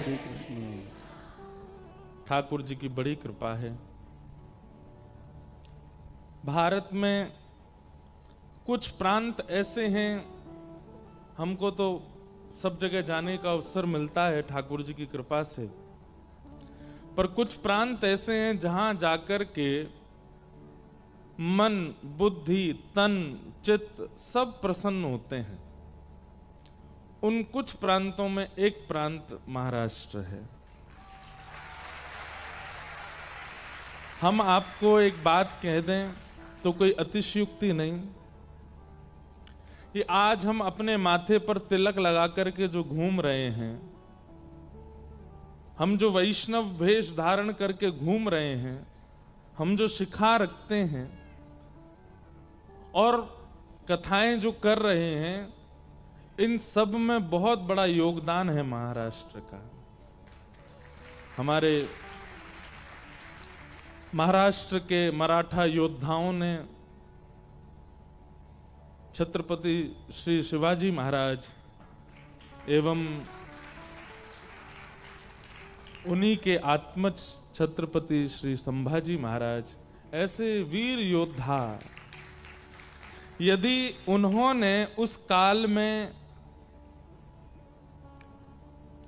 श्री कृष्ण। ठाकुर जी की बड़ी कृपा है। भारत में कुछ प्रांत ऐसे हैं, हमको तो सब जगह जाने का अवसर मिलता है ठाकुर जी की कृपा से, पर कुछ प्रांत ऐसे हैं जहां जाकर के मन, बुद्धि, तन, चित्त सब प्रसन्न होते हैं। उन कुछ प्रांतों में एक प्रांत महाराष्ट्र है। हम आपको एक बात कह दें तो कोई अतिशयोक्ति नहीं, कि आज हम अपने माथे पर तिलक लगा करके जो घूम रहे हैं, हम जो वैष्णव भेष धारण करके घूम रहे हैं, हम जो शिखा रखते हैं और कथाएं जो कर रहे हैं, इन सब में बहुत बड़ा योगदान है महाराष्ट्र का। हमारे महाराष्ट्र के मराठा योद्धाओं ने छत्रपति श्री शिवाजी महाराज एवं उन्हीं के आत्मज छत्रपति श्री संभाजी महाराज, ऐसे वीर योद्धा, यदि उन्होंने उस काल में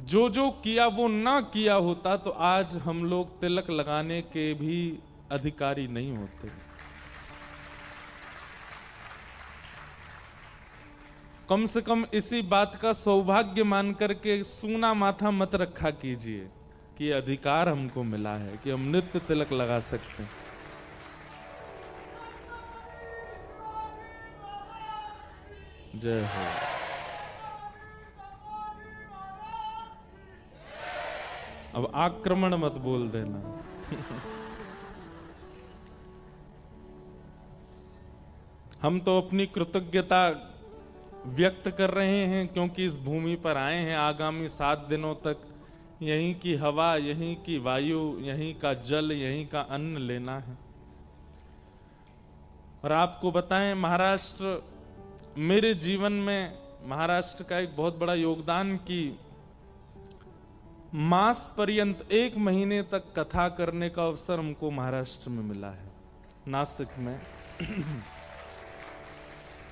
जो जो किया वो ना किया होता तो आज हम लोग तिलक लगाने के भी अधिकारी नहीं होते। कम से कम इसी बात का सौभाग्य मान करके सूना माथा मत रखा कीजिए कि अधिकार हमको मिला है कि हम नित्य तिलक लगा सकते हैं। जय हो। अब आक्रमण मत बोल देना। हम तो अपनी कृतज्ञता व्यक्त कर रहे हैं क्योंकि इस भूमि पर आए हैं। आगामी 7 दिनों तक यहीं की हवा, यहीं की वायु, यहीं का जल, यहीं का अन्न लेना है। और आपको बताएं, महाराष्ट्र मेरे जीवन में महाराष्ट्र का एक बहुत बड़ा योगदान की मास पर्यंत 1 महीने तक कथा करने का अवसर हमको महाराष्ट्र में मिला है। नासिक में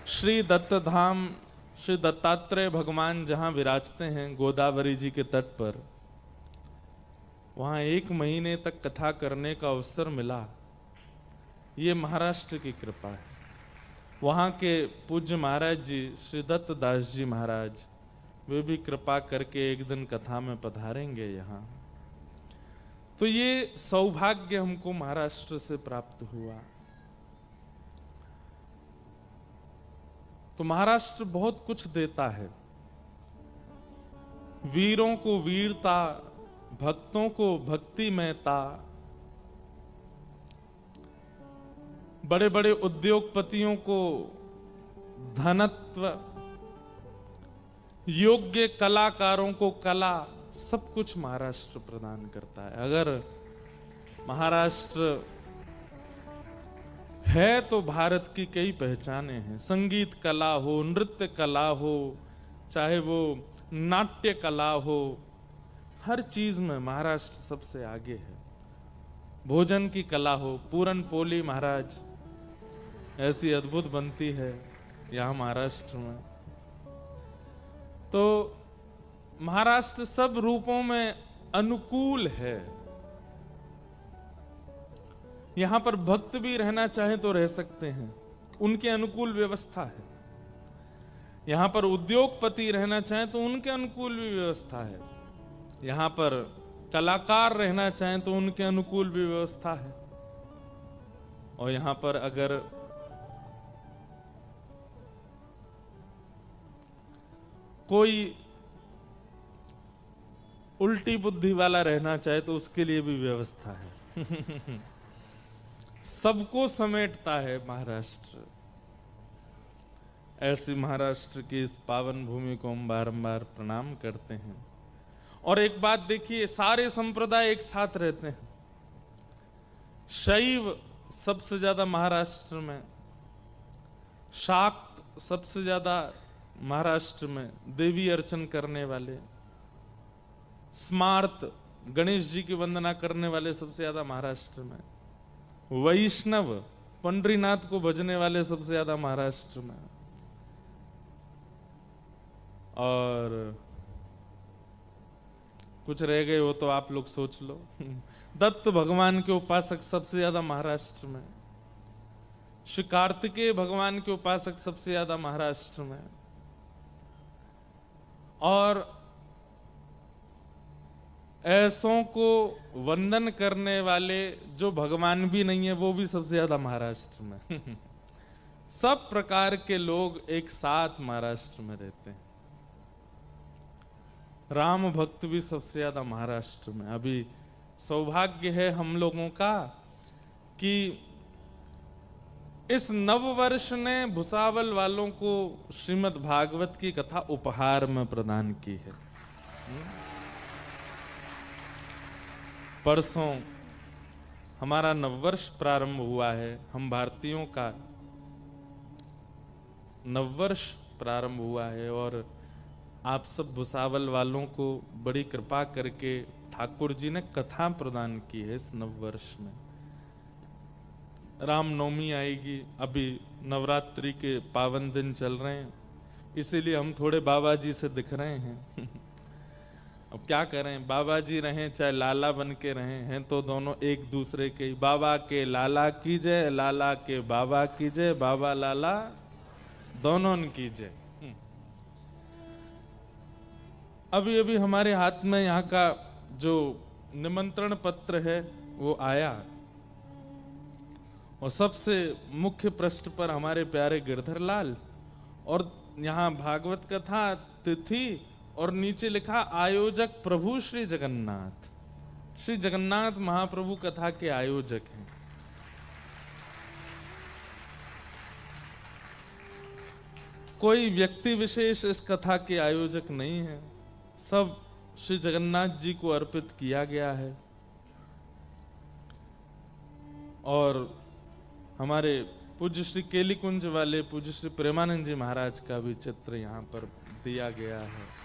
श्री दत्त धाम, श्री दत्तात्रेय भगवान जहां विराजते हैं गोदावरी जी के तट पर, वहां 1 महीने तक कथा करने का अवसर मिला। ये महाराष्ट्र की कृपा है। वहां के पूज्य महाराज जी श्री दत्त दास जी महाराज, वे भी कृपा करके एक दिन कथा में पधारेंगे यहाँ। तो ये सौभाग्य हमको महाराष्ट्र से प्राप्त हुआ। तो महाराष्ट्र बहुत कुछ देता है। वीरों को वीरता, भक्तों को भक्तिमयता, बड़े बड़े उद्योगपतियों को धनत्व, योग्य कलाकारों को कला, सब कुछ महाराष्ट्र प्रदान करता है। अगर महाराष्ट्र है तो भारत की कई पहचानें हैं। संगीत कला हो, नृत्य कला हो, चाहे वो नाट्य कला हो, हर चीज में महाराष्ट्र सबसे आगे है। भोजन की कला हो, पूरन पोली महाराज ऐसी अद्भुत बनती है यहाँ महाराष्ट्र में। तो महाराष्ट्र सब रूपों में अनुकूल है। यहां पर भक्त भी रहना चाहे तो रह सकते हैं, उनके अनुकूल व्यवस्था है। यहां पर उद्योगपति रहना चाहे तो उनके अनुकूल भी व्यवस्था है। यहां पर कलाकार रहना चाहे तो उनके अनुकूल भी व्यवस्था है। और यहां पर अगर कोई उल्टी बुद्धि वाला रहना चाहे तो उसके लिए भी व्यवस्था है। सबको समेटता है महाराष्ट्र। ऐसी महाराष्ट्र की इस पावन भूमि को हम बारंबार प्रणाम करते हैं। और एक बात देखिए, सारे संप्रदाय एक साथ रहते हैं। शैव सबसे ज्यादा महाराष्ट्र में, शाक्त सबसे ज्यादा महाराष्ट्र में, देवी अर्चन करने वाले, स्मार्त गणेश जी की वंदना करने वाले सबसे ज्यादा महाराष्ट्र में, वैष्णव पंडरीनाथ को भजने वाले सबसे ज्यादा महाराष्ट्र में, और कुछ रह गए वो तो आप लोग सोच लो। दत्त भगवान के उपासक सबसे ज्यादा महाराष्ट्र में, श्री कार्तिकेय भगवान के उपासक सबसे ज्यादा महाराष्ट्र में, और ऐसों को वंदन करने वाले जो भगवान भी नहीं है वो भी सबसे ज्यादा महाराष्ट्र में। सब प्रकार के लोग एक साथ महाराष्ट्र में रहते हैं। राम भक्त भी सबसे ज्यादा महाराष्ट्र में। अभी सौभाग्य है हम लोगों का कि इस नववर्ष ने भुसावल वालों को श्रीमद् भागवत की कथा उपहार में प्रदान की है। परसों हमारा नववर्ष प्रारंभ हुआ है, हम भारतीयों का नववर्ष प्रारंभ हुआ है, और आप सब भुसावल वालों को बड़ी कृपा करके ठाकुर जी ने कथा प्रदान की है इस नववर्ष में। रामनवमी आएगी, अभी नवरात्रि के पावन दिन चल रहे हैं, इसीलिए हम थोड़े बाबा जी से दिख रहे हैं। अब क्या करें, बाबा जी रहें चाहे लाला बन के रहें, हैं तो दोनों एक दूसरे के ही। बाबा के लाला की जय, लाला के बाबा की जय, बाबा लाला दोनों की जय। अभी अभी हमारे हाथ में यहाँ का जो निमंत्रण पत्र है वो आया, और सबसे मुख्य पृष्ठ पर हमारे प्यारे गिरधर लाल, और यहाँ भागवत कथा तिथि, और नीचे लिखा आयोजक प्रभु श्री जगन्नाथ। श्री जगन्नाथ महाप्रभु कथा के आयोजक हैं। कोई व्यक्ति विशेष इस कथा के आयोजक नहीं है, सब श्री जगन्नाथ जी को अर्पित किया गया है। और हमारे पूज्य श्री केलीकुंज वाले पूज्य श्री प्रेमानंद जी महाराज का भी चित्र यहाँ पर दिया गया है।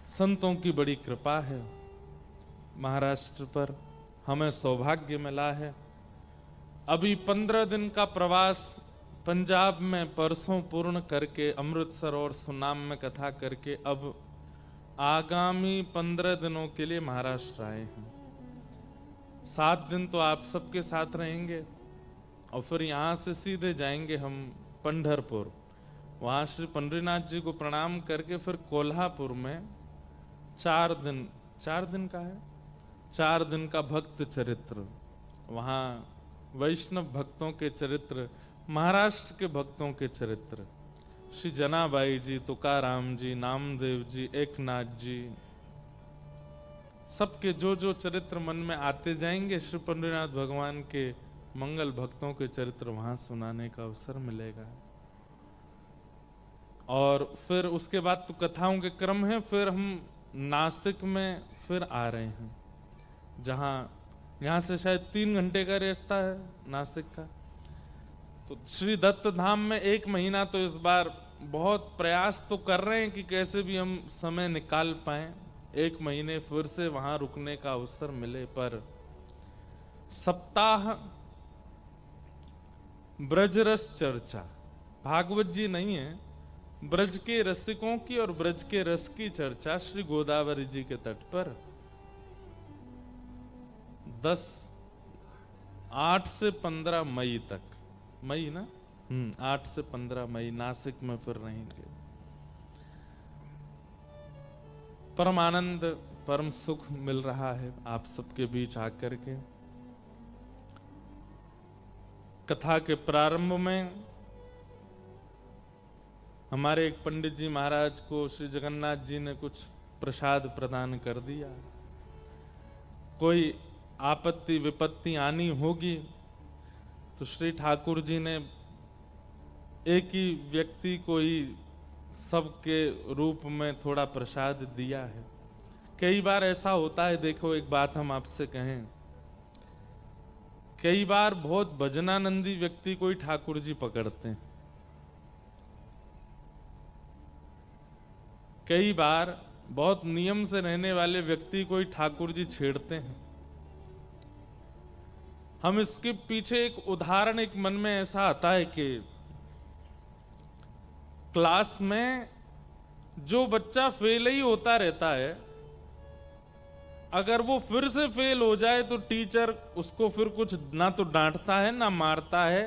संतों की बड़ी कृपा है महाराष्ट्र पर, हमें सौभाग्य मिला है। अभी 15 दिन का प्रवास पंजाब में परसों पूर्ण करके, अमृतसर और सुनाम में कथा करके, अब आगामी 15 दिनों के लिए महाराष्ट्र आए हैं। 7 दिन तो आप सबके साथ रहेंगे, और फिर यहाँ से सीधे जाएंगे हम पंढरपुर। वहाँ श्री पंडरीनाथ जी को प्रणाम करके फिर कोल्हापुर में 4 दिन का है, 4 दिन का भक्त चरित्र, वहाँ वैष्णव भक्तों के चरित्र, महाराष्ट्र के भक्तों के चरित्र, श्री जनाबाई जी, तुकाराम जी, नामदेव जी, एकनाथ जी, सबके जो जो चरित्र मन में आते जाएंगे, श्री पंडरीनाथ भगवान के मंगल भक्तों के चरित्र वहां सुनाने का अवसर मिलेगा। और फिर उसके बाद तो कथाओं के क्रम है, फिर हम नासिक में फिर आ रहे हैं, जहां यहाँ से शायद 3 घंटे का रास्ता है नासिक का। तो श्री दत्त धाम में 1 महीना तो इस बार बहुत प्रयास तो कर रहे हैं कि कैसे भी हम समय निकाल पाएं, 1 महीने फिर से वहां रुकने का अवसर मिले। पर सप्ताह ब्रजरस चर्चा, भागवत जी नहीं है, ब्रज के रसिकों की और ब्रज के रस की चर्चा श्री गोदावरी जी के तट पर 8 से 15 मई तक, मई ना 8 से 15 मई नासिक में फिर रहेंगे। परम आनंद परम सुख मिल रहा है आप सबके बीच आकर के। कथा के प्रारंभ में हमारे एक पंडित जी महाराज को श्री जगन्नाथ जी ने कुछ प्रसाद प्रदान कर दिया। कोई आपत्ति विपत्ति आनी होगी तो श्री ठाकुर जी ने एक ही व्यक्ति को ही सबके रूप में थोड़ा प्रसाद दिया है। कई बार ऐसा होता है, देखो एक बात हम आपसे कहें, कई बार बहुत भजनानंदी व्यक्ति को ही ठाकुर जी पकड़ते हैं। कई बार बहुत नियम से रहने वाले व्यक्ति को ही ठाकुर जी छेड़ते हैं। हम इसके पीछे एक उदाहरण एक मन में ऐसा आता है कि क्लास में जो बच्चा फेल ही होता रहता है, अगर वो फिर से फेल हो जाए तो टीचर उसको फिर कुछ ना तो डांटता है ना मारता है,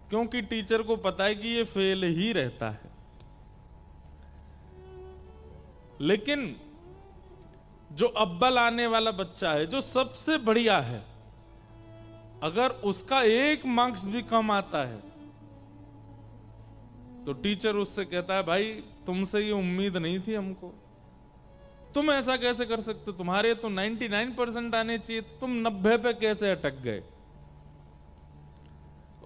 क्योंकि टीचर को पता है कि ये फेल ही रहता है। लेकिन जो अव्वल आने वाला बच्चा है, जो सबसे बढ़िया है, अगर उसका 1 मार्क्स भी कम आता है तो टीचर उससे कहता है, भाई तुमसे ये उम्मीद नहीं थी हमको, तुम ऐसा कैसे कर सकते, तुम्हारे तो 99% आने चाहिए, तुम 90 पे कैसे अटक गए।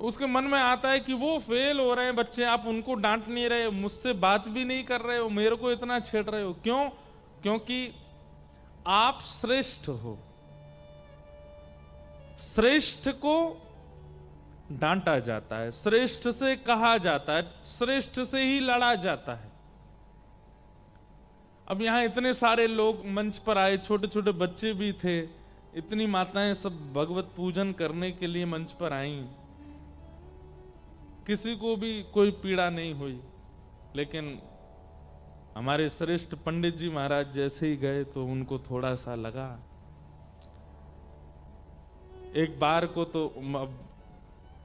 उसके मन में आता है कि वो फेल हो रहे हैं बच्चे, आप उनको डांट नहीं रहे, मुझसे बात भी नहीं कर रहे हो, मेरे को इतना छेड़ रहे हो क्यों? क्योंकि आप श्रेष्ठ हो। श्रेष्ठ को डांटा जाता है, श्रेष्ठ से कहा जाता है, श्रेष्ठ से ही लड़ा जाता है। अब यहां इतने सारे लोग मंच पर आए, छोटे छोटे बच्चे भी थे, इतनी माताएं सब भगवत पूजन करने के लिए मंच पर आईं, किसी को भी कोई पीड़ा नहीं हुई। लेकिन हमारे श्रेष्ठ पंडित जी महाराज जैसे ही गए तो उनको थोड़ा सा लगा। एक बार को तो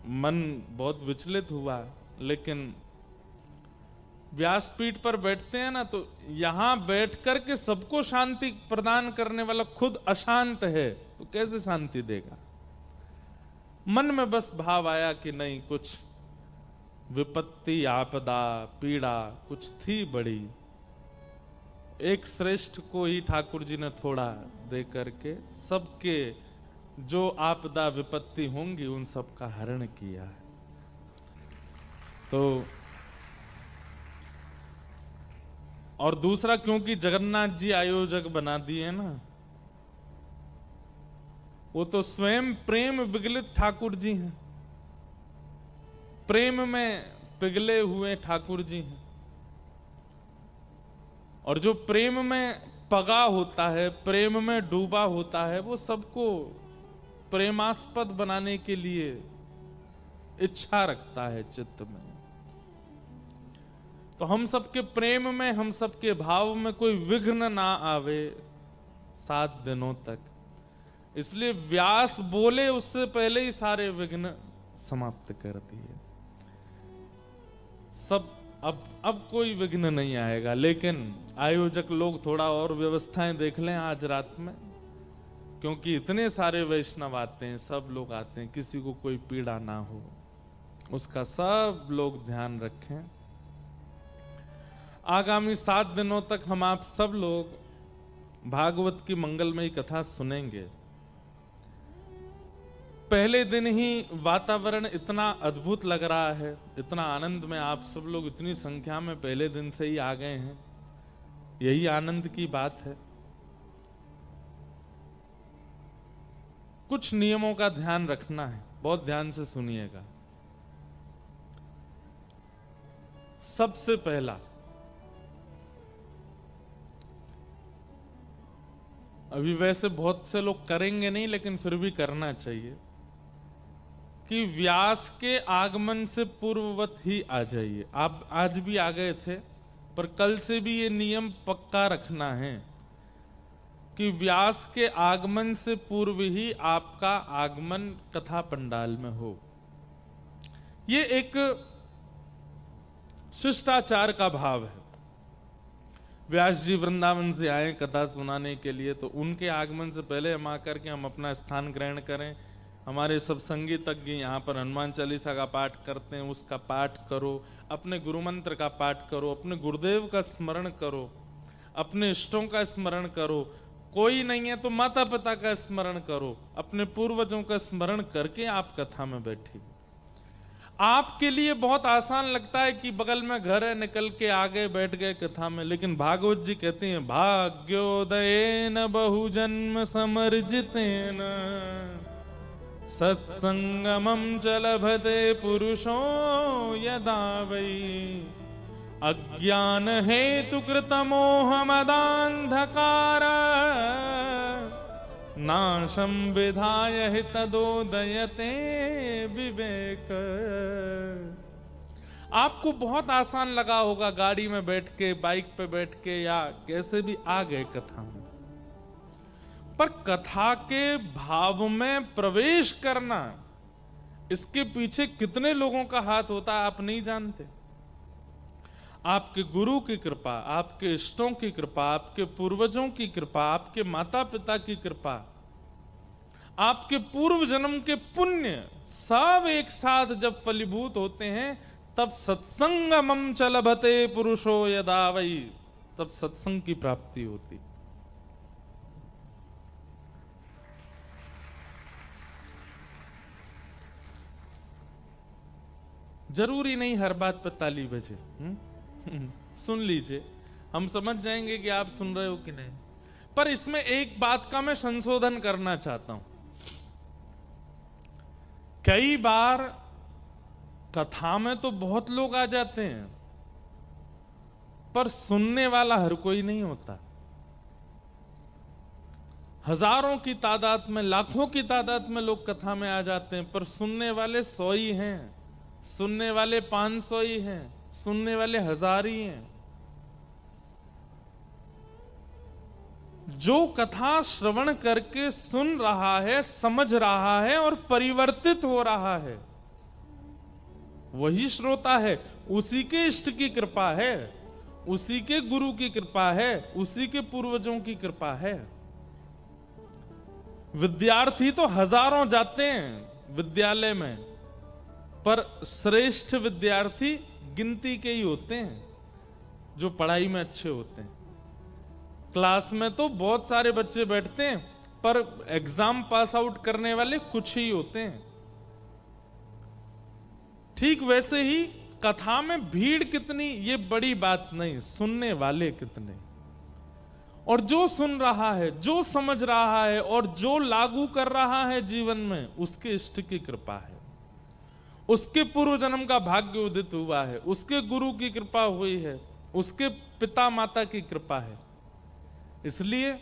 मन बहुत विचलित हुआ, लेकिन व्यासपीठ पर बैठते हैं ना, तो यहां बैठ करके सबको शांति प्रदान करने वाला खुद अशांत है तो कैसे शांति देगा। मन में बस भाव आया कि नहीं, कुछ विपत्ति, आपदा, पीड़ा कुछ थी बड़ी, एक श्रेष्ठ को ही ठाकुर जी ने थोड़ा दे करके सबके जो आपदा विपत्ति होंगी उन सब का हरण किया है। तो और दूसरा, क्योंकि जगन्नाथ जी आयोजक बना दिए ना, वो तो स्वयं प्रेम विगलित ठाकुर जी हैं, प्रेम में पिघले हुए ठाकुर जी हैं। और जो प्रेम में पगा होता है, प्रेम में डूबा होता है, वो सबको प्रेमास्पद बनाने के लिए इच्छा रखता है चित्त में। तो हम सबके प्रेम में, हम सबके भाव में कोई विघ्न ना आवे 7 दिनों तक, इसलिए व्यास बोले उससे पहले ही सारे विघ्न समाप्त कर दिए। सब अब कोई विघ्न नहीं आएगा। लेकिन आयोजक लोग थोड़ा और व्यवस्थाएं देख लें आज रात में, क्योंकि इतने सारे वैष्णव आते हैं, सब लोग आते हैं, किसी को कोई पीड़ा ना हो, उसका सब लोग ध्यान रखें। आगामी 7 दिनों तक हम आप सब लोग भागवत की मंगलमयी कथा सुनेंगे। पहले दिन ही वातावरण इतना अद्भुत लग रहा है, इतना आनंद में आप सब लोग इतनी संख्या में पहले दिन से ही आ गए हैं, यही आनंद की बात है। कुछ नियमों का ध्यान रखना है, बहुत ध्यान से सुनिएगा। सबसे पहला, अभी वैसे बहुत से लोग करेंगे नहीं, लेकिन फिर भी करना चाहिए कि व्यास के आगमन से पूर्ववत ही आ जाइए। आप आज भी आ गए थे, पर कल से भी ये नियम पक्का रखना है कि व्यास के आगमन से पूर्व ही आपका आगमन कथा पंडाल में हो। ये एक शिष्टाचार का भाव है। व्यास जी वृंदावन से आए कथा सुनाने के लिए, तो उनके आगमन से पहले हम आकर के हम अपना स्थान ग्रहण करें। हमारे सब संगीतज्ञ यहाँ पर हनुमान चालीसा का पाठ करते हैं, उसका पाठ करो, अपने गुरु मंत्र का पाठ करो, अपने गुरुदेव का स्मरण करो, अपने इष्टों का स्मरण करो, कोई नहीं है तो माता पिता का स्मरण करो, अपने पूर्वजों का स्मरण करके आप कथा में बैठिए। आपके लिए बहुत आसान लगता है कि बगल में घर है, निकल के आगे बैठ गए कथा में, लेकिन भागवत जी कहते हैं भाग्योदयेन बहुजन्म समर्जितेन सत्संगमं च लभते पुरुषो यदा वै अज्ञान हेतु कृत मोह मदांधकार नाशम विधाय हितदोदयते विवेक। आपको बहुत आसान लगा होगा गाड़ी में बैठ के, बाइक पे बैठ के, या कैसे भी आ गए कथा में, पर कथा के भाव में प्रवेश करना, इसके पीछे कितने लोगों का हाथ होता है आप नहीं जानते। आपके गुरु की कृपा, आपके इष्टों की कृपा, आपके पूर्वजों की कृपा, आपके माता पिता की कृपा, आपके पूर्व जन्म के पुण्य, सब एक साथ जब फलीभूत होते हैं तब सत्संगमं च लभते पुरुषो यदा वै, तब सत्संग की प्राप्ति होती। जरूरी नहीं हर बात पर ताली बजे। सुन लीजिए, हम समझ जाएंगे कि आप सुन रहे हो कि नहीं। पर इसमें एक बात का मैं संशोधन करना चाहता हूं। कई बार कथा में तो बहुत लोग आ जाते हैं, पर सुनने वाला हर कोई नहीं होता। हजारों की तादाद में, लाखों की तादाद में लोग कथा में आ जाते हैं, पर सुनने वाले 100 ही हैं, सुनने वाले 500 ही हैं, सुनने वाले 1000 ही हैं। जो कथा श्रवण करके सुन रहा है, समझ रहा है और परिवर्तित हो रहा है, वही श्रोता है। उसी के इष्ट की कृपा है, उसी के गुरु की कृपा है, उसी के पूर्वजों की कृपा है। विद्यार्थी तो हजारों जाते हैं विद्यालय में, पर श्रेष्ठ विद्यार्थी गिनती के ही होते हैं जो पढ़ाई में अच्छे होते हैं। क्लास में तो बहुत सारे बच्चे बैठते हैं, पर एग्जाम पास आउट करने वाले कुछ ही होते हैं। ठीक वैसे ही कथा में भीड़ कितनी ये बड़ी बात नहीं, सुनने वाले कितने। और जो सुन रहा है, जो समझ रहा है और जो लागू कर रहा है जीवन में, उसके इष्ट की कृपा है, उसके पूर्व जन्म का भाग्य उदित हुआ है, उसके गुरु की कृपा हुई है, उसके पिता माता की कृपा है। इसलिए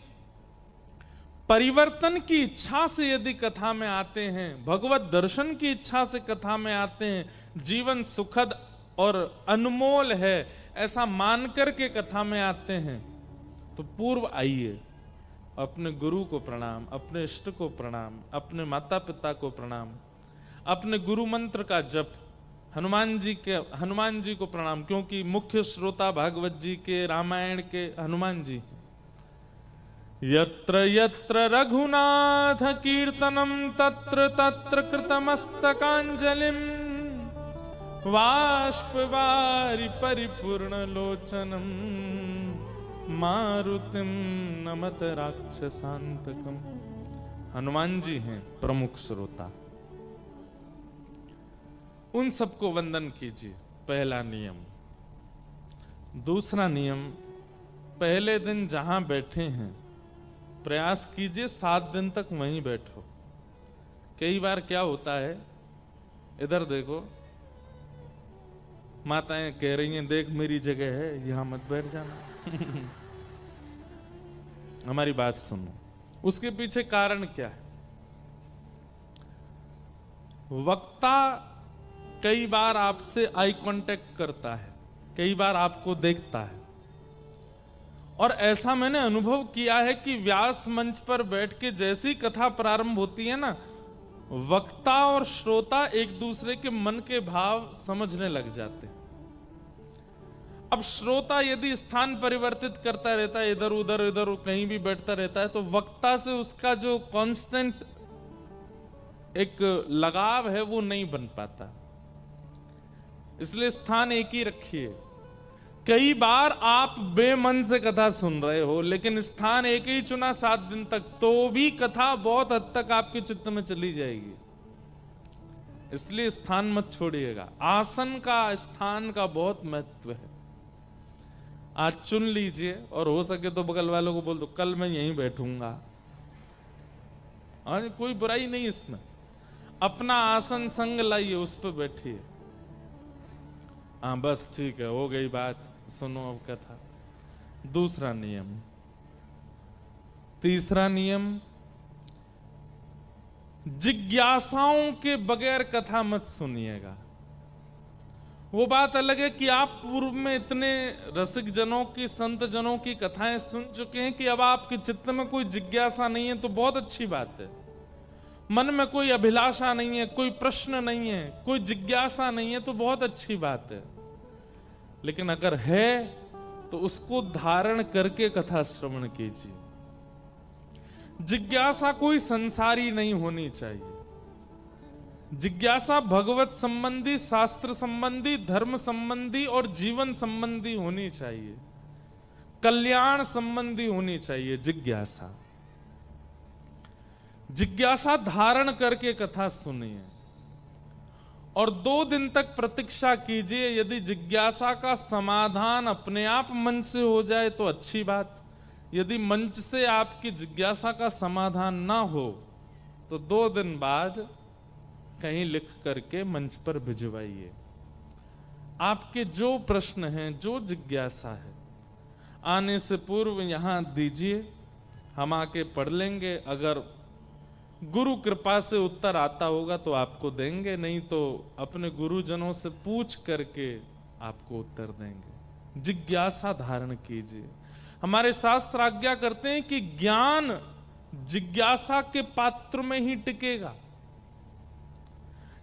परिवर्तन की इच्छा से यदि कथा में आते हैं, भगवत दर्शन की इच्छा से कथा में आते हैं, जीवन सुखद और अनमोल है ऐसा मान करके कथा में आते हैं, तो पूर्व आइए, अपने गुरु को प्रणाम, अपने इष्ट को प्रणाम, अपने माता पिता को प्रणाम, अपने गुरु मंत्र का जप, हनुमान जी को प्रणाम, क्योंकि मुख्य श्रोता भागवत जी के, रामायण के हनुमान जी। यत्र यत्र रघुनाथ कीर्तनम तत्र तत्र कृतमस्तकांजलिम बाष्पवारि परिपूर्ण लोचनम मारुतिम नमत राक्षसांतकम। हनुमान जी हैं प्रमुख श्रोता, उन सबको वंदन कीजिए, पहला नियम। दूसरा नियम, पहले दिन जहां बैठे हैं प्रयास कीजिए 7 दिन तक वहीं बैठो। कई बार क्या होता है, इधर देखो, माताएं कह रही हैं देख मेरी जगह है, यहां मत बैठ जाना। हमारी बात सुनो, उसके पीछे कारण क्या है। वक्ता कई बार आपसे आई कांटेक्ट करता है, कई बार आपको देखता है, और ऐसा मैंने अनुभव किया है कि व्यास मंच पर बैठ के जैसी कथा प्रारंभ होती है ना, वक्ता और श्रोता एक दूसरे के मन के भाव समझने लग जाते हैं। अब श्रोता यदि स्थान परिवर्तित करता रहता है, इधर उधर कहीं भी बैठता रहता है, तो वक्ता से उसका जो कांस्टेंट एक लगाव है वो नहीं बन पाता। इसलिए स्थान एक ही रखिए। कई बार आप बेमन से कथा सुन रहे हो, लेकिन स्थान एक ही चुना 7 दिन तक, तो भी कथा बहुत हद तक आपके चित्त में चली जाएगी। इसलिए स्थान मत छोड़िएगा। आसन का, स्थान का बहुत महत्व है। आज चुन लीजिए, और हो सके तो बगल वालों को बोल दो कल मैं यहीं बैठूंगा। और कोई बुराई नहीं इसमें। अपना आसन संग लाइए, उस पर बैठिए। हाँ बस ठीक है, हो गई बात। सुनो अब कथा। दूसरा नियम। तीसरा नियम, जिज्ञासाओं के बगैर कथा मत सुनिएगा। वो बात अलग है कि आप पूर्व में इतने रसिक जनों की, संत जनों की कथाएं सुन चुके हैं कि अब आपके चित्त में कोई जिज्ञासा नहीं है, तो बहुत अच्छी बात है। मन में कोई अभिलाषा नहीं है, कोई प्रश्न नहीं है, कोई जिज्ञासा नहीं है, तो बहुत अच्छी बात है। लेकिन अगर है तो उसको धारण करके कथा श्रवण कीजिए। जिज्ञासा कोई संसारी नहीं होनी चाहिए। जिज्ञासा भगवत संबंधी, शास्त्र संबंधी, धर्म संबंधी और जीवन संबंधी होनी चाहिए, कल्याण संबंधी होनी चाहिए। जिज्ञासा धारण करके कथा सुनिए और 2 दिन तक प्रतीक्षा कीजिए। यदि जिज्ञासा का समाधान अपने आप मन से हो जाए तो अच्छी बात। यदि मंच से आपकी जिज्ञासा का समाधान ना हो तो 2 दिन बाद कहीं लिख करके मंच पर भिजवाइए। आपके जो प्रश्न हैं, जो जिज्ञासा है, आने से पूर्व यहां दीजिए, हम आके पढ़ लेंगे। अगर गुरु कृपा से उत्तर आता होगा तो आपको देंगे, नहीं तो अपने गुरुजनों से पूछ करके आपको उत्तर देंगे। जिज्ञासा धारण कीजिए। हमारे शास्त्र आज्ञा करते हैं कि ज्ञान जिज्ञासा के पात्र में ही टिकेगा।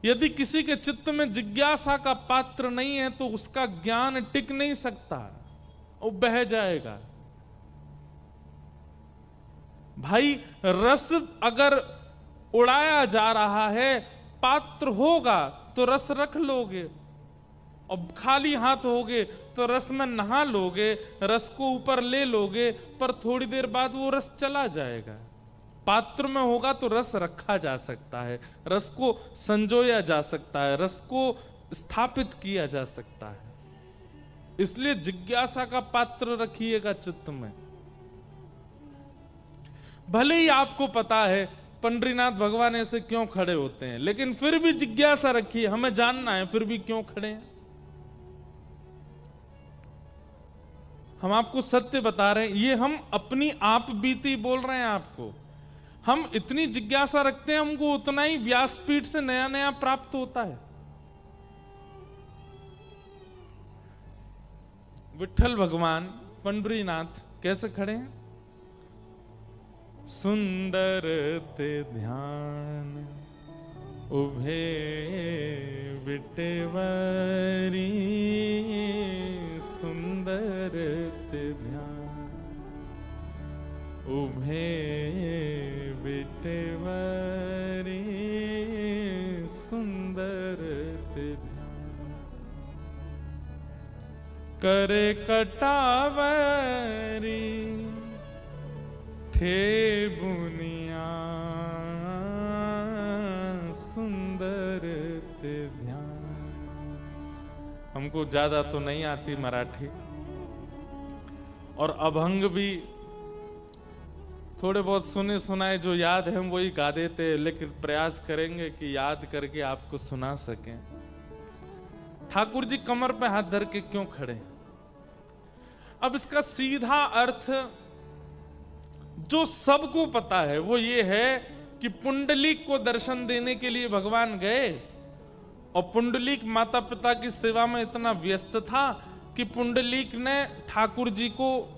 यदि किसी के चित्त में जिज्ञासा का पात्र नहीं है तो उसका ज्ञान टिक नहीं सकता, वो बह जाएगा। भाई, रस अगर उड़ाया जा रहा है, पात्र होगा तो रस रख लोगे, और खाली हाथ होगे तो रस में नहा लोगे, रस को ऊपर ले लोगे, पर थोड़ी देर बाद वो रस चला जाएगा। पात्र में होगा तो रस रखा जा सकता है, रस को संजोया जा सकता है, रस को स्थापित किया जा सकता है। इसलिए जिज्ञासा का पात्र रखिएगा चित्त में। भले ही आपको पता है पंडरीनाथ भगवान ऐसे क्यों खड़े होते हैं, लेकिन फिर भी जिज्ञासा रखिए, हमें जानना है फिर भी क्यों खड़े हैं। हम आपको सत्य बता रहे हैं, ये हम अपनी आप बीती बोल रहे हैं आपको। हम इतनी जिज्ञासा रखते हैं, हमको उतना ही व्यासपीठ से नया नया प्राप्त होता है। विठ्ठल भगवान पंडरीनाथ कैसे खड़े हैं? सुंदर ते ध्यान उभे विटेवरी, सुंदर ते ध्यान उभे विटेवरी, सुंदर ते ध्यान करे कटावरी, ठे बुनिया सुंदर ते ध्यान। हमको ज्यादा तो नहीं आती मराठी, और अभंग भी थोड़े बहुत सुने सुनाए जो याद है हम वही गा देते, लेकिन प्रयास करेंगे कि याद करके आपको सुना सकें। ठाकुर जी कमर पे हाथ धर के क्यों खड़े? अब इसका सीधा अर्थ जो सबको पता है वो ये है कि पुंडलीक को दर्शन देने के लिए भगवान गए, और पुंडलीक माता पिता की सेवा में इतना व्यस्त था कि पुंडलीक ने ठाकुर जी को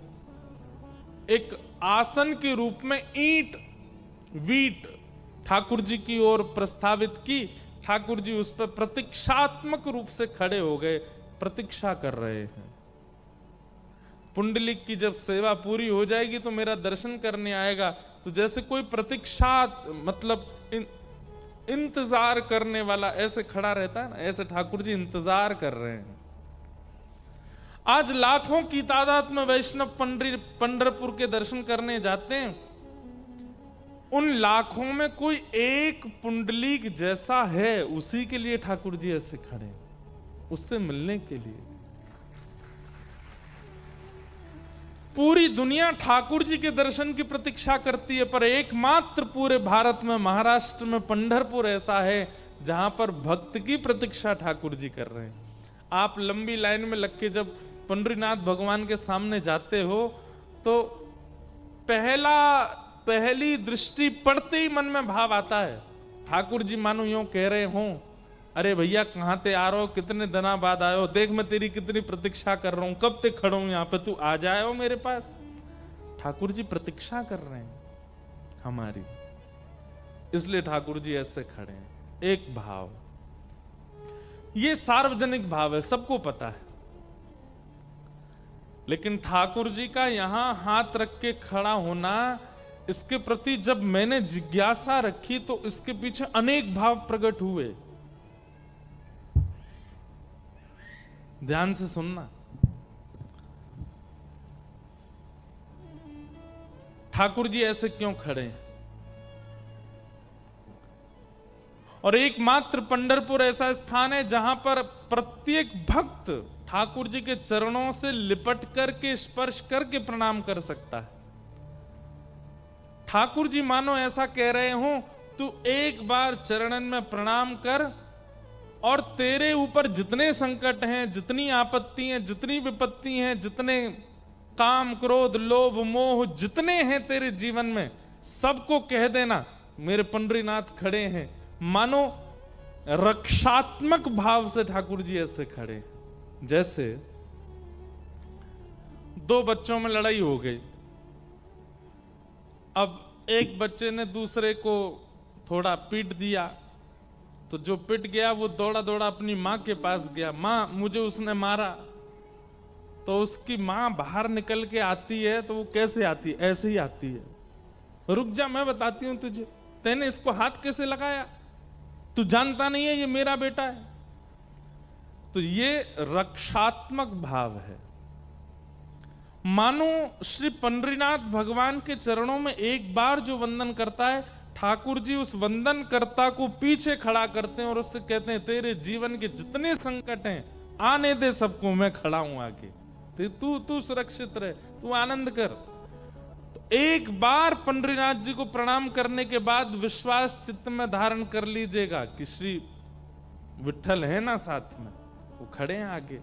एक आसन के रूप में ईंट वीट ठाकुर जी की ओर प्रस्तावित की। ठाकुर जी उस पर प्रतीक्षात्मक रूप से खड़े हो गए, प्रतीक्षा कर रहे हैं। पुंडलिक की जब सेवा पूरी हो जाएगी तो मेरा दर्शन करने आएगा, तो जैसे कोई प्रतीक्षा मतलब इंतजार करने वाला ऐसे खड़ा रहता है ना, ऐसे ठाकुर जी इंतजार कर रहे हैं। आज लाखों की तादाद में वैष्णव पंढरपुर के दर्शन करने जाते हैं। उन लाखों में कोई एक पुंडलीक जैसा है, उसी के लिए ठाकुर जी ऐसे खड़े, उससे मिलने के लिए। पूरी दुनिया ठाकुर जी के दर्शन की प्रतीक्षा करती है, पर एकमात्र पूरे भारत में महाराष्ट्र में पंढरपुर ऐसा है जहां पर भक्त की प्रतीक्षा ठाकुर जी कर रहे हैं। आप लंबी लाइन में लग के जब पंडरीनाथ भगवान के सामने जाते हो तो पहली दृष्टि पड़ते ही मन में भाव आता है। ठाकुर जी मानो यूं कह रहे हो, अरे भैया कहाँ ते आ रहे हो, कितने दिनों बाद आए हो, देख मैं तेरी कितनी प्रतीक्षा कर रहा हूं, कब तक खड़ा हूं यहाँ पे, तू आ जाए हो मेरे पास। ठाकुर जी प्रतीक्षा कर रहे हैं हमारी, इसलिए ठाकुर जी ऐसे खड़े हैं। एक भाव, ये सार्वजनिक भाव है, सबको पता है, लेकिन ठाकुर जी का यहां हाथ रख के खड़ा होना, इसके प्रति जब मैंने जिज्ञासा रखी तो इसके पीछे अनेक भाव प्रकट हुए। ध्यान से सुनना। ठाकुर जी ऐसे क्यों खड़े हैं? और एकमात्र पंढरपुर ऐसा स्थान है जहां पर प्रत्येक भक्त ठाकुर जी के चरणों से लिपट करके, स्पर्श करके प्रणाम कर सकता है। ठाकुर जी मानो ऐसा कह रहे हो, तू एक बार चरणन में प्रणाम कर और तेरे ऊपर जितने संकट हैं, जितनी आपत्ति हैं, जितनी विपत्ति हैं, जितने काम क्रोध लोभ मोह जितने हैं तेरे जीवन में, सबको कह देना मेरे पंडरीनाथ खड़े हैं। मानो रक्षात्मक भाव से ठाकुर जी ऐसे खड़े, जैसे दो बच्चों में लड़ाई हो गई। अब एक बच्चे ने दूसरे को थोड़ा पीट दिया, तो जो पिट गया वो दौड़ा दौड़ा अपनी मां के पास गया, मां मुझे उसने मारा। तो उसकी मां बाहर निकल के आती है, तो वो कैसे आती है? ऐसे ही आती है, रुक जा मैं बताती हूं तुझे, तैने इसको हाथ कैसे लगाया, तू जानता नहीं है ये मेरा बेटा है। तो ये रक्षात्मक भाव है। मानो श्री पंडरीनाथ भगवान के चरणों में एक बार जो वंदन करता है, ठाकुर जी उस वंदन कर्ता को पीछे खड़ा करते हैं और उससे कहते हैं तेरे जीवन के जितने संकट हैं आने दे सबको, मैं खड़ा हूं आगे, तू सुरक्षित रहे, तू आनंद कर। तो एक बार पंडरीनाथ जी को प्रणाम करने के बाद विश्वास चित्त में धारण कर लीजिएगा कि श्री विठल है ना साथ में, वो खड़े हैं आगे,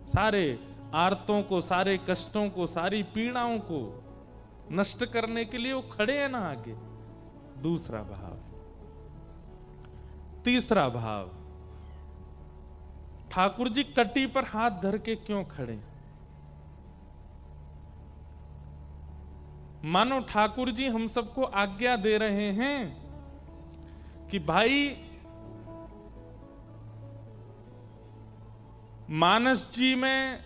सारे आर्तों को, सारे कष्टों को, सारी पीड़ाओं को नष्ट करने के लिए वो खड़े हैं ना आगे। दूसरा भाव। तीसरा भाव, ठाकुर जी कटी पर हाथ धर के क्यों खड़े? मानो ठाकुर जी हम सबको आज्ञा दे रहे हैं कि भाई मानस जी में,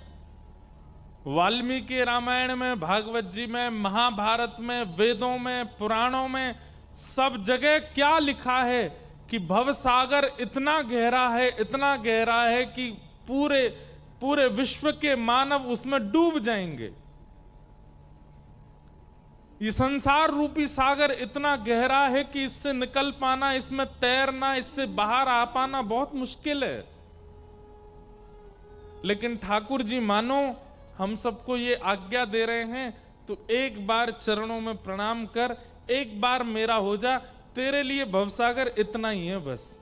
वाल्मीकि रामायण में, भागवत जी में, महाभारत में, वेदों में, पुराणों में, सब जगह क्या लिखा है कि भवसागर इतना गहरा है, इतना गहरा है कि पूरे पूरे विश्व के मानव उसमें डूब जाएंगे। ये संसार रूपी सागर इतना गहरा है कि इससे निकल पाना, इसमें तैरना, इससे बाहर आ पाना बहुत मुश्किल है। लेकिन ठाकुर जी मानो हम सबको ये आज्ञा दे रहे हैं, तो एक बार चरणों में प्रणाम कर, एक बार मेरा हो जा, तेरे लिए भवसागर इतना ही है, बस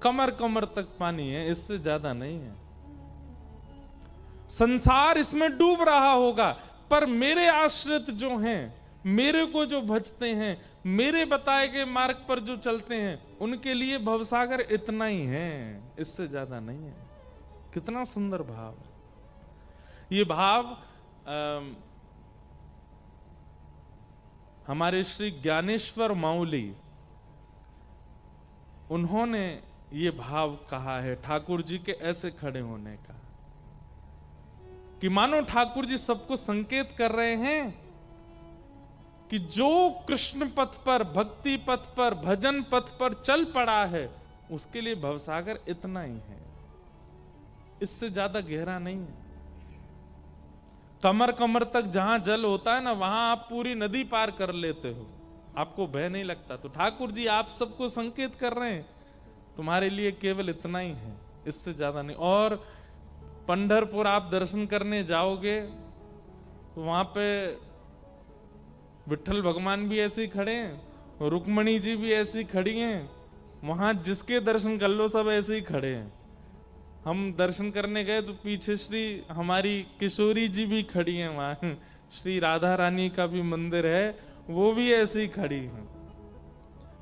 कमर कमर तक पानी है, इससे ज्यादा नहीं है। संसार इसमें डूब रहा होगा, पर मेरे आश्रित जो हैं, मेरे को जो भजते हैं, मेरे बताए गए मार्ग पर जो चलते हैं, उनके लिए भवसागर इतना ही है, इससे ज्यादा नहीं है। कितना सुंदर भाव। ये भाव हमारे श्री ज्ञानेश्वर माउली, उन्होंने ये भाव कहा है ठाकुर जी के ऐसे खड़े होने का, कि मानो ठाकुर जी सबको संकेत कर रहे हैं कि जो कृष्ण पथ पर, भक्ति पथ पर, भजन पथ पर चल पड़ा है, उसके लिए भवसागर इतना ही है, इससे ज्यादा गहरा नहीं है। कमर कमर तक जहां जल होता है ना, वहां आप पूरी नदी पार कर लेते हो, आपको भय नहीं लगता। तो ठाकुर जी आप सबको संकेत कर रहे हैं, तुम्हारे लिए केवल इतना ही है, इससे ज्यादा नहीं। और पंढरपुर आप दर्शन करने जाओगे तो वहां पे विठल भगवान भी ऐसे ही खड़े हैं, रुक्मणी जी भी ऐसी खड़ी हैं, वहां जिसके दर्शन कर लो सब ऐसे ही खड़े हैं। हम दर्शन करने गए तो पीछे श्री हमारी किशोरी जी भी खड़ी हैं, वहां श्री राधा रानी का भी मंदिर है, वो भी ऐसे ही खड़ी है।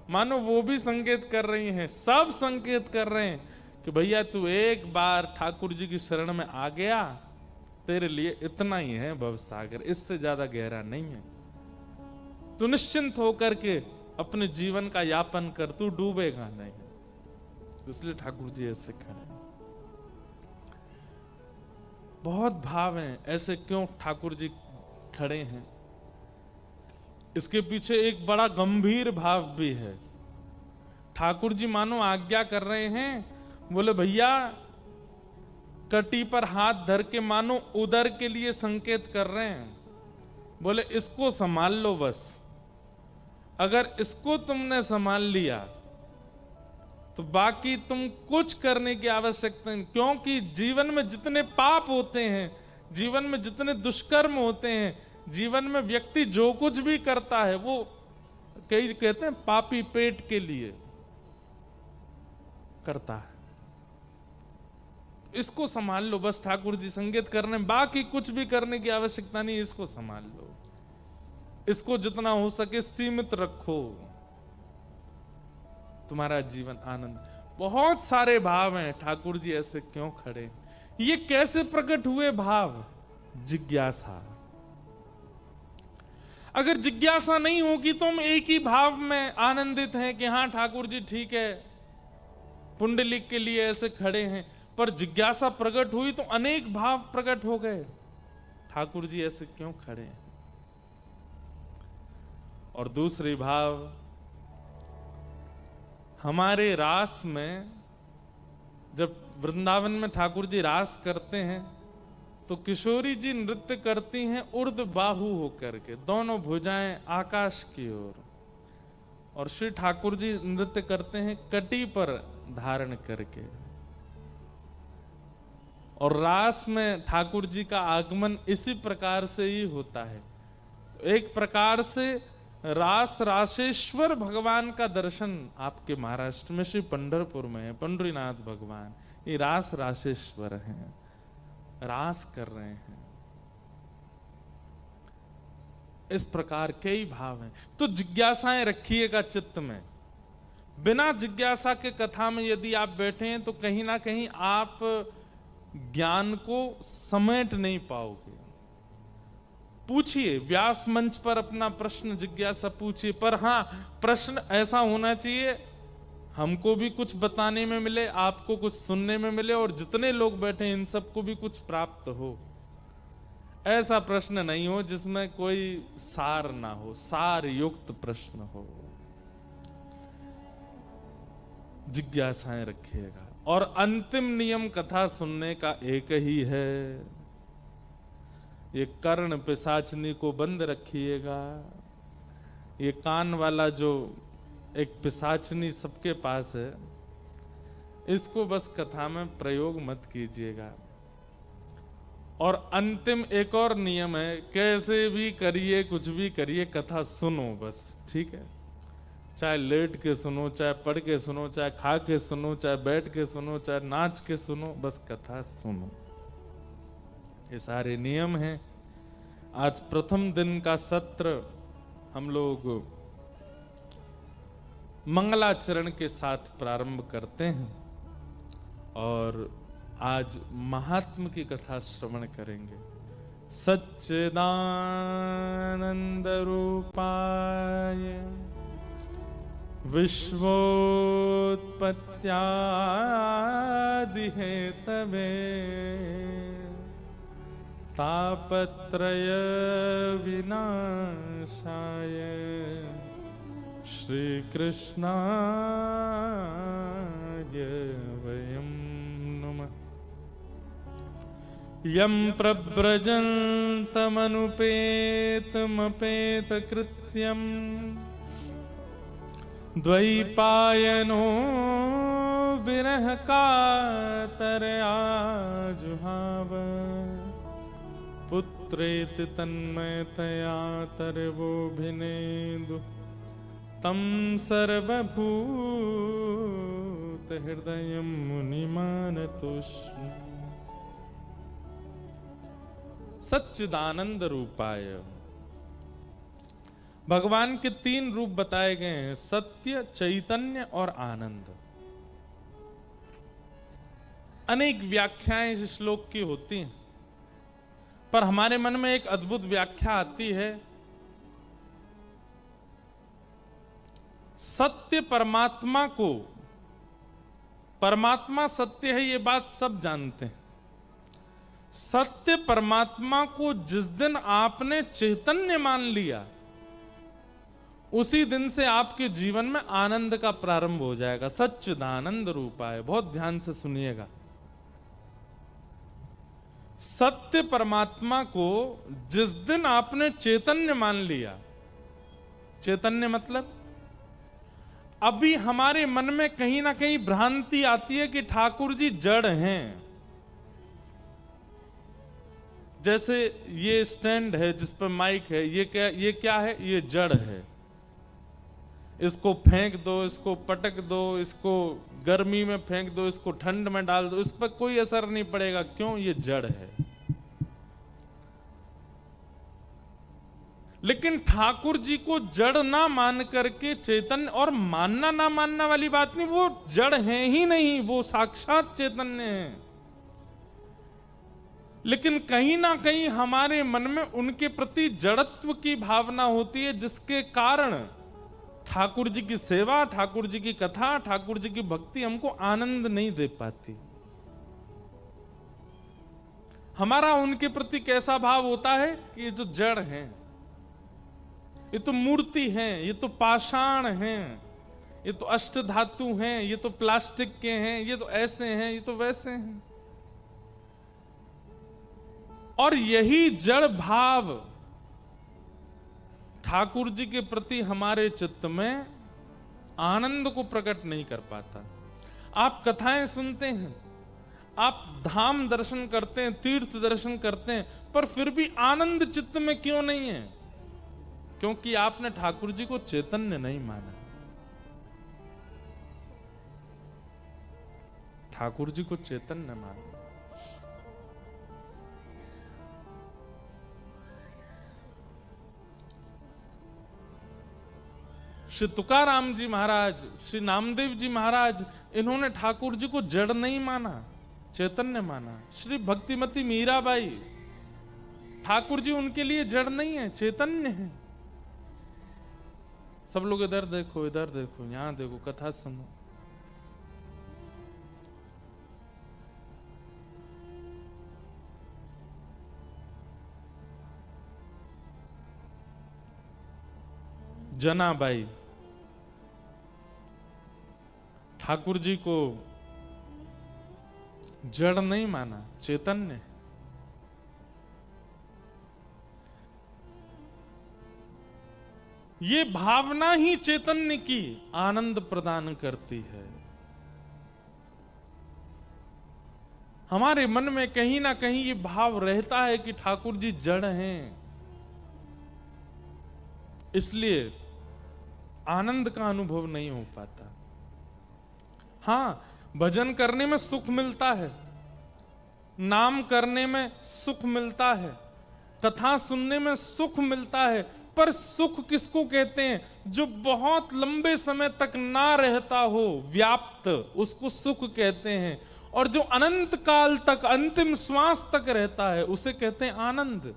मानो वो भी संकेत कर रही हैं, सब संकेत कर रहे हैं कि भैया तू एक बार ठाकुर जी की शरण में आ गया, तेरे लिए इतना ही है भवसागर, इससे ज्यादा गहरा नहीं है। तू निश्चिंत होकर के अपने जीवन का यापन कर, तू डूबेगा नहीं। इसलिए ठाकुर जी ऐसे खड़े। बहुत भाव हैं, ऐसे क्यों ठाकुर जी खड़े हैं? इसके पीछे एक बड़ा गंभीर भाव भी है। ठाकुर जी मानो आज्ञा कर रहे हैं, बोले भैया कटी पर हाथ धर के मानो उदर के लिए संकेत कर रहे हैं, बोले इसको संभाल लो बस। अगर इसको तुमने संभाल लिया तो बाकी तुम कुछ करने की आवश्यकता नहीं, क्योंकि जीवन में जितने पाप होते हैं, जीवन में जितने दुष्कर्म होते हैं, जीवन में व्यक्ति जो कुछ भी करता है वो कई कहते हैं पापी पेट के लिए करता है। इसको संभाल लो बस, ठाकुर जी संकेत करने, बाकी कुछ भी करने की आवश्यकता नहीं, इसको संभाल लो, इसको जितना हो सके सीमित रखो, तुम्हारा जीवन आनंद। बहुत सारे भाव हैं, ठाकुर जी ऐसे क्यों खड़े? ये कैसे प्रकट हुए भाव? जिज्ञासा। अगर जिज्ञासा नहीं होगी तो हम एक ही भाव में आनंदित हैं कि हाँ ठाकुर जी ठीक है, पुंडलिक के लिए ऐसे खड़े हैं, पर जिज्ञासा प्रकट हुई तो अनेक भाव प्रकट हो गए। ठाकुर जी ऐसे क्यों खड़े हैं? और दूसरी भाव, हमारे रास में जब वृंदावन में ठाकुर जी रास करते हैं तो किशोरी जी नृत्य करती हैं उर्ध बाहु होकर के, दोनों भुजाएं आकाश की ओर, और श्री ठाकुर जी नृत्य करते हैं कटी पर धारण करके। और रास में ठाकुर जी का आगमन इसी प्रकार से ही होता है। तो एक प्रकार से रास रासेश्वर भगवान का दर्शन आपके महाराष्ट्र में श्री पंढरपुर में है। पंढरीनाथ भगवान ये रास रासेश्वर हैं, रास कर रहे हैं। इस प्रकार कई भाव हैं। तो जिज्ञासाएं रखिएगा चित्त में। बिना जिज्ञासा के कथा में यदि आप बैठे हैं तो कहीं ना कहीं आप ज्ञान को समेट नहीं पाओगे। पूछिए, व्यास मंच पर अपना प्रश्न जिज्ञासा पूछिए, पर हाँ प्रश्न ऐसा होना चाहिए हमको भी कुछ बताने में मिले, आपको कुछ सुनने में मिले, और जितने लोग बैठे इन सबको भी कुछ प्राप्त हो। ऐसा प्रश्न नहीं हो जिसमें कोई सार ना हो, सार युक्त प्रश्न हो। जिज्ञासाएं रखिएगा। और अंतिम नियम कथा सुनने का एक ही है, ये कर्ण पिशाचनी को बंद रखिएगा। ये कान वाला जो एक पिशाचनी सबके पास है, इसको बस कथा में प्रयोग मत कीजिएगा। और अंतिम एक और नियम है, कैसे भी करिए कुछ भी करिए कथा सुनो बस, ठीक है। चाहे लेट के सुनो, चाहे पढ़ के सुनो, चाहे खा के सुनो, चाहे बैठ के सुनो, चाहे नाच के सुनो, बस कथा सुनो। ये सारे नियम हैं। आज प्रथम दिन का सत्र हम लोग मंगलाचरण के साथ प्रारंभ करते हैं और आज महात्म की कथा श्रवण करेंगे। सच्चिदानंद रूपाय विश्वोत्पत्त्यादि हेतवे तापत्रय विनाशाय श्री कृष्णाय वयं नमः। यं प्रव्रजन्तमनुपेतमपेतकृत्यम् द्वैपायनो विरह कातरया जुहाव पुत्रेति तन्मयतया तरवोभिनेदु तं सर्वभूतानां भक्त हृदय मुनिमानतोऽस्मि। सच्चिदानंद रूपाय, भगवान के 3 रूप बताए गए हैं, सत्य, चैतन्य और आनंद। अनेक व्याख्याएं इस श्लोक की होती हैं, पर हमारे मन में एक अद्भुत व्याख्या आती है। सत्य परमात्मा को, परमात्मा सत्य है ये बात सब जानते हैं। सत्य परमात्मा को जिस दिन आपने चैतन्य मान लिया, उसी दिन से आपके जीवन में आनंद का प्रारंभ हो जाएगा। सच्चिदानंद रूपाय, बहुत ध्यान से सुनिएगा। सत्य परमात्मा को जिस दिन आपने चैतन्य मान लिया, चैतन्य मतलब अभी हमारे मन में कहीं ना कहीं भ्रांति आती है कि ठाकुर जी जड़ हैं। जैसे ये स्टैंड है जिस पर माइक है, ये क्या है? ये जड़ है। इसको फेंक दो, इसको पटक दो, इसको गर्मी में फेंक दो, इसको ठंड में डाल दो, इस पर कोई असर नहीं पड़ेगा। क्यों? ये जड़ है। लेकिन ठाकुर जी को जड़ ना मान करके चैतन्य, और मानना ना मानना वाली बात नहीं, वो जड़ है ही नहीं, वो साक्षात चैतन्य है। लेकिन कहीं ना कहीं हमारे मन में उनके प्रति जड़त्व की भावना होती है, जिसके कारण ठाकुर जी की सेवा, ठाकुर जी की कथा, ठाकुर जी की भक्ति हमको आनंद नहीं दे पाती। हमारा उनके प्रति कैसा भाव होता है कि ये जो जड़ हैं, ये तो मूर्ति हैं, ये तो पाषाण हैं, ये तो अष्ट धातु हैं, ये तो प्लास्टिक के हैं, ये तो ऐसे हैं, ये तो वैसे हैं। और यही जड़ भाव ठाकुर जी के प्रति हमारे चित्त में आनंद को प्रकट नहीं कर पाता। आप कथाएं सुनते हैं, आप धाम दर्शन करते हैं, तीर्थ दर्शन करते हैं, पर फिर भी आनंद चित्त में क्यों नहीं है? क्योंकि आपने ठाकुर जी को चैतन्य नहीं माना। ठाकुर जी को चैतन्य माना। श्री तुकाराम जी महाराज, श्री नामदेव जी महाराज, इन्होंने ठाकुर जी को जड़ नहीं माना, चैतन्य माना। श्री भक्तिमती मीराबाई, ठाकुर जी उनके लिए जड़ नहीं है, चैतन्य है। सब लोग इधर देखो, इधर देखो, यहां देखो, कथा सुनो। जनाबाई, ठाकुर जी को जड़ नहीं माना, चैतन्य। ये भावना ही चैतन्य की आनंद प्रदान करती है। हमारे मन में कहीं ना कहीं ये भाव रहता है कि ठाकुर जी जड़ हैं, इसलिए आनंद का अनुभव नहीं हो पाता। हां, भजन करने में सुख मिलता है, नाम करने में सुख मिलता है, कथा सुनने में सुख मिलता है, पर सुख किसको कहते हैं? जो बहुत लंबे समय तक ना रहता हो व्याप्त, उसको सुख कहते हैं। और जो अनंत काल तक, अंतिम श्वास तक रहता है, उसे कहते हैं आनंद।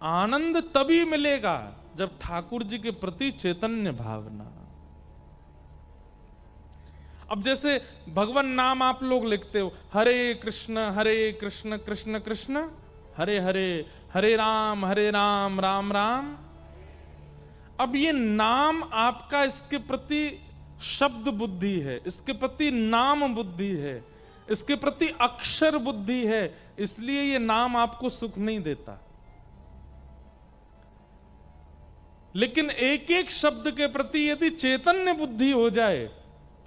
आनंद तभी मिलेगा जब ठाकुर जी के प्रति चैतन्य भावना। अब जैसे भगवान नाम आप लोग लिखते हो, हरे कृष्ण कृष्ण कृष्ण हरे हरे, हरे राम राम राम। अब ये नाम आपका इसके प्रति शब्द बुद्धि है, इसके प्रति नाम बुद्धि है, इसके प्रति अक्षर बुद्धि है, इसलिए ये नाम आपको सुख नहीं देता। लेकिन एक एक शब्द के प्रति यदि चैतन्य बुद्धि हो जाए,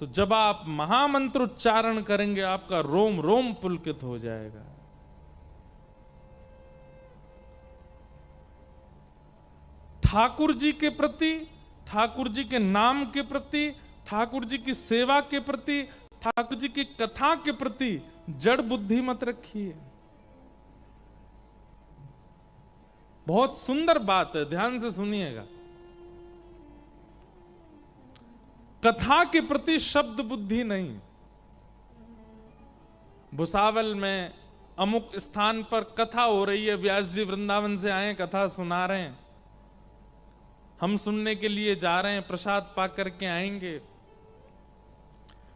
तो जब आप महामंत्र उच्चारण करेंगे, आपका रोम रोम पुलकित हो जाएगा। ठाकुर जी के प्रति, ठाकुर जी के नाम के प्रति, ठाकुर जी की सेवा के प्रति, ठाकुर जी की कथा के प्रति जड़ बुद्धि मत रखिए। बहुत सुंदर बात है, ध्यान से सुनिएगा। कथा के प्रति शब्द बुद्धि नहीं। भुसावल में अमुक स्थान पर कथा हो रही है, व्यास जी वृंदावन से आए, कथा सुना रहे हैं, हम सुनने के लिए जा रहे हैं, प्रसाद पा करके आएंगे।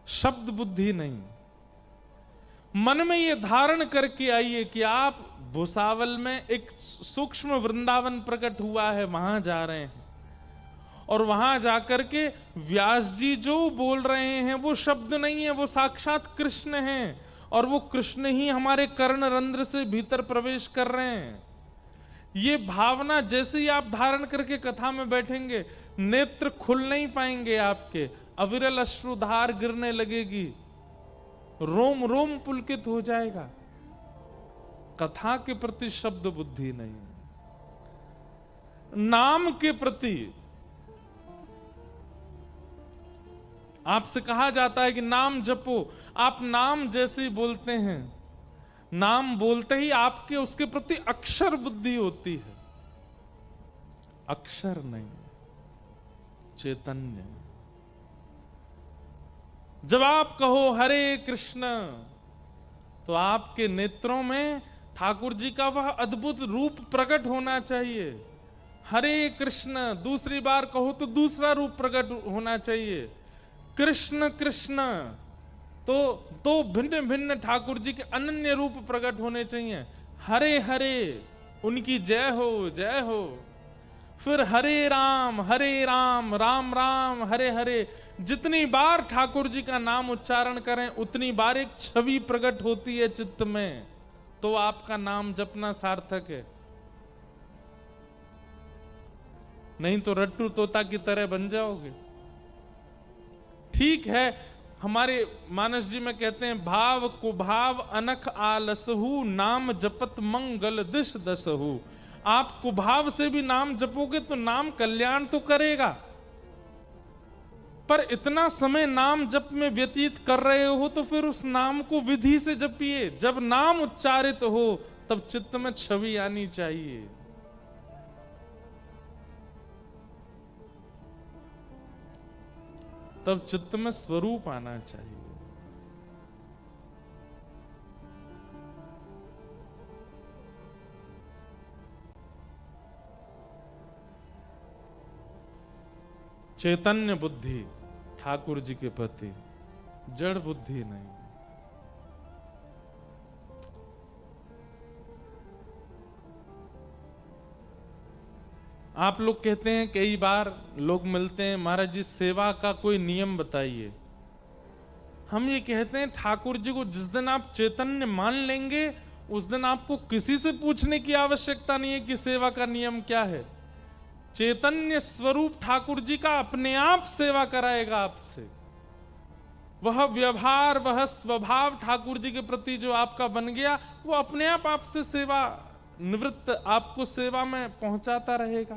शब्द बुद्धि नहीं। मन में ये धारण करके आइए कि आप भुसावल में एक सूक्ष्म वृंदावन प्रकट हुआ है, वहां जा रहे हैं, और वहां जाकर के व्यास जी जो बोल रहे हैं वो शब्द नहीं है, वो साक्षात कृष्ण हैं, और वो कृष्ण ही हमारे कर्ण रंध्र से भीतर प्रवेश कर रहे हैं। ये भावना जैसे ही आप धारण करके कथा में बैठेंगे, नेत्र खुल नहीं पाएंगे आपके, अविरल अश्रुधार गिरने लगेगी, रोम रोम पुलकित हो जाएगा। कथा के प्रति शब्द बुद्धि नहीं। नाम के प्रति आपसे कहा जाता है कि नाम जपो, आप नाम जैसे ही बोलते हैं, नाम बोलते ही आपके उसके प्रति अक्षर बुद्धि होती है, अक्षर नहीं, चैतन्य। जब आप कहो हरे कृष्ण, तो आपके नेत्रों में ठाकुर जी का वह अद्भुत रूप प्रकट होना चाहिए। हरे कृष्ण दूसरी बार कहो तो दूसरा रूप प्रकट होना चाहिए। कृष्ण कृष्ण तो भिन्न भिन्न ठाकुर जी के अनन्य रूप प्रकट होने चाहिए। हरे हरे उनकी जय हो, जय हो। फिर हरे राम राम राम हरे हरे। जितनी बार ठाकुर जी का नाम उच्चारण करें उतनी बार एक छवि प्रकट होती है चित्त में, तो आपका नाम जपना सार्थक है। नहीं तो रट्टू तोता की तरह बन जाओगे। ठीक है, हमारे मानस जी में कहते हैं, भाव कुभाव अनख आलसहु, नाम जपत मंगल दिश दसहु। आप कुभाव से भी नाम जपोगे तो नाम कल्याण तो करेगा, पर इतना समय नाम जप में व्यतीत कर रहे हो तो फिर उस नाम को विधि से जपिए। जब नाम उच्चारित हो तब चित्त में छवि आनी चाहिए। तब चित्त में स्वरूप आना चाहिए। चैतन्य बुद्धि ठाकुर जी के प्रति, जड़ बुद्धि नहीं। आप लोग कहते हैं, कई बार लोग मिलते हैं, महाराज जी सेवा का कोई नियम बताइए। हम ये कहते हैं, ठाकुर जी को जिस दिन आप चैतन्य मान लेंगे उस दिन आपको किसी से पूछने की आवश्यकता नहीं है कि सेवा का नियम क्या है। चैतन्य स्वरूप ठाकुर जी का अपने आप सेवा कराएगा आपसे। वह व्यवहार, वह स्वभाव ठाकुर जी के प्रति जो आपका बन गया, वो अपने आप आपसे सेवा निवृत्त आपको सेवा में पहुंचाता रहेगा।